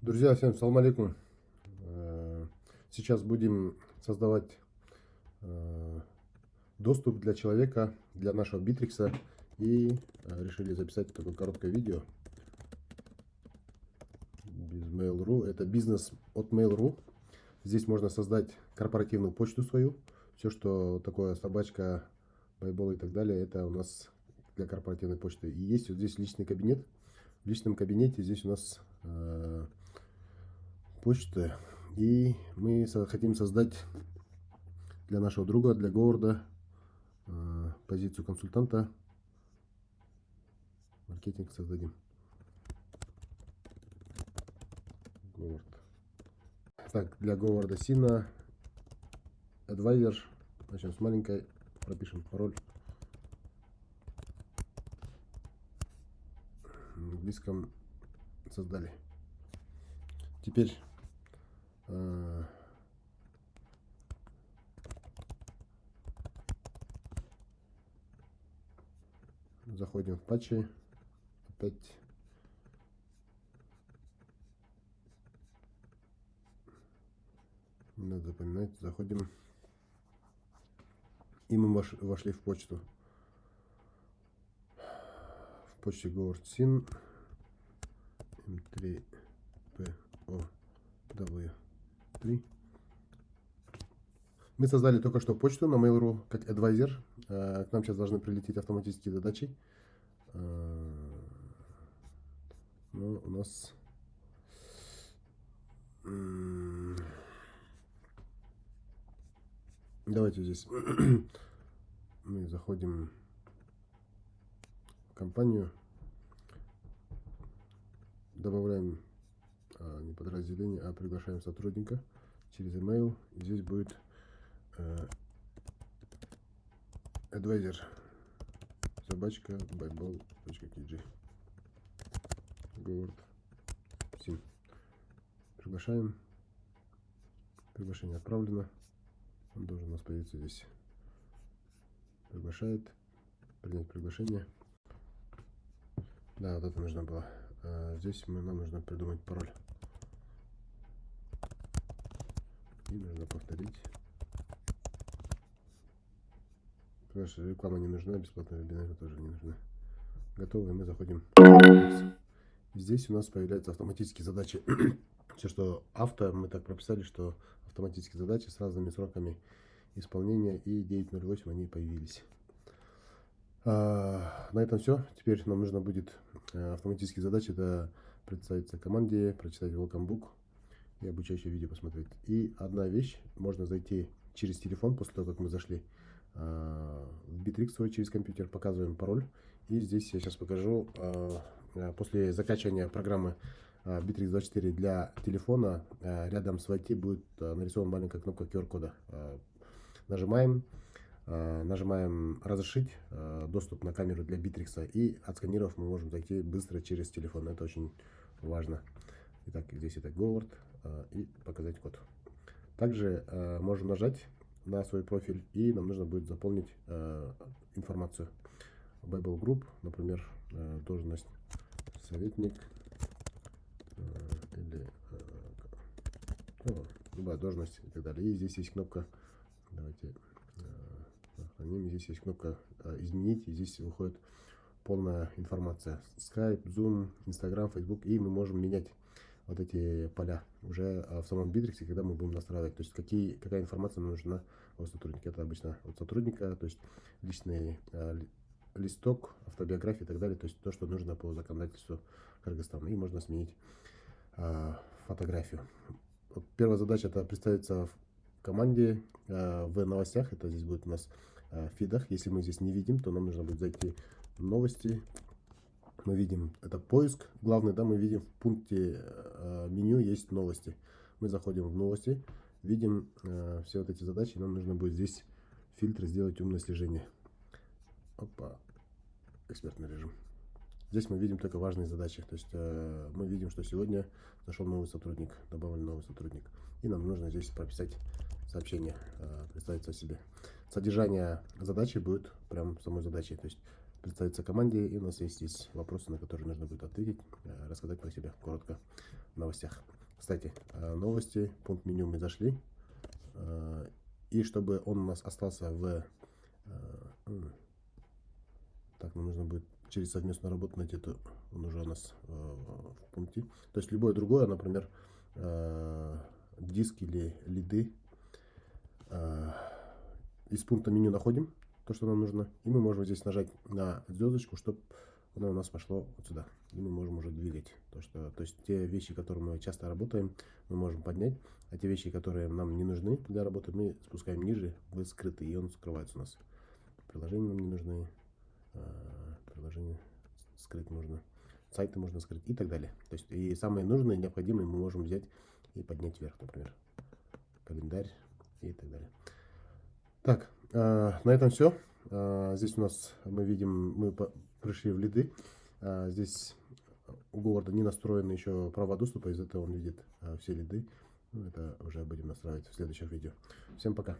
Друзья, всем салам алейкум. Сейчас будем создавать доступ для человека, для нашего Битрикса. И решили записать такое короткое видео без Mail.ru. Это бизнес от Mail.ru. Здесь можно создать корпоративную почту свою. Все, что такое собачка, байбол и так далее, это у нас для корпоративной почты. И есть вот здесь личный кабинет. В личном кабинете здесь у нас почта. И мы хотим создать для нашего друга, для Говарда, позицию консультанта. Маркетинг создадим. Говард. Так, для Говарда Сина. Advisor. Начнем с маленькой. Пропишем пароль. В английском создали. Теперь заходим в патчи. Опять не надо запоминать. Заходим. И мы вошли в почту. В почте Говард Син. М3POW3. Мы создали только что почту на Mail.ru как Advisor. К нам сейчас должны прилететь автоматические задачи. Но у нас давайте здесь мы заходим в компанию, добавляем не подразделение, а приглашаем сотрудника через email. И здесь будет advisor собачка bible.kg Говард Син. Приглашаем. Приглашение отправлено. Он должен у нас появиться здесь. Приглашает. Принять приглашение. Да, вот это нужно было. Здесь нам нужно придумать пароль. И нужно повторить. Конечно, реклама не нужна, бесплатные вебинары тоже не нужны. Готово, и мы заходим. Здесь у нас появляются автоматические задачи. Все, что мы так прописали, что автоматические задачи с разными сроками исполнения, и 9.08 они появились. На этом все. Теперь нам нужно будет автоматические задачи. Это представиться команде, прочитать welcome book и обучающее видео посмотреть. И одна вещь, можно зайти через телефон после того, как мы зашли в Bittrex свой через компьютер, показываем пароль. И здесь я сейчас покажу, после закачивания программы Bittrex 24 для телефона, рядом с IT будет нарисована маленькая кнопка QR-кода. Нажимаем разрешить доступ на камеру для Bittrex, и отсканировав мы можем зайти быстро через телефон. Это очень важно. Итак, здесь это Говард, и показать код. Также можем нажать на свой профиль, и нам нужно будет заполнить информацию. Bible Group, например, должность советник или любая должность и так далее. И здесь есть кнопка, давайте сохраним, здесь есть кнопка изменить, и здесь выходит полная информация. Skype, Zoom, Instagram, Facebook, и мы можем менять вот эти поля уже в самом Bittrex, когда мы будем настраивать, то есть какая информация нужна от сотрудника. Это обычно от сотрудника, то есть личный листок, автобиография и так далее, то есть то, что нужно по законодательству Кыргызстана. И можно сменить фотографию. Вот первая задача — это представиться в команде в новостях. Это здесь будет у нас в фидах. Если мы здесь не видим, то нам нужно будет зайти в новости. Мы видим, это поиск главный, да, мы видим в пункте меню есть новости. Мы заходим в новости, видим все вот эти задачи. Нам нужно будет здесь фильтр сделать умное слежение. Опа, экспертный режим. Здесь мы видим только важные задачи. То есть мы видим, что сегодня зашел новый сотрудник, добавлен новый сотрудник. И нам нужно здесь прописать сообщение, представить о себе. Содержание задачи будет прям самой задачей. То есть представиться команде, и у нас есть здесь вопросы, на которые нужно будет ответить, рассказать про себя коротко в новостях. Кстати, новости, пункт меню мы зашли, и чтобы он у нас остался в... Так, нам нужно будет через совместную работу найти, это он уже у нас в пункте. То есть любое другое, например, диск или лиды, из пункта меню находим то, что нам нужно, и мы можем здесь нажать на звездочку, чтобы оно у нас пошло вот сюда, и мы можем уже двигать то есть те вещи, которые мы часто работаем, мы можем поднять, а те вещи, которые нам не нужны для работы, мы спускаем ниже в скрытый, и он скрывается у нас. Приложения нам не нужны, приложение скрыть можно, сайты можно скрыть и так далее. То есть и самые нужные, необходимые мы можем взять и поднять вверх, например, календарь и так далее. Так, на этом все. Здесь у нас мы видим, мы пришли в лиды. Здесь у Говарда не настроены еще права доступа, из-за этого он видит все лиды. Ну, это уже будем настраивать в следующих видео. Всем пока.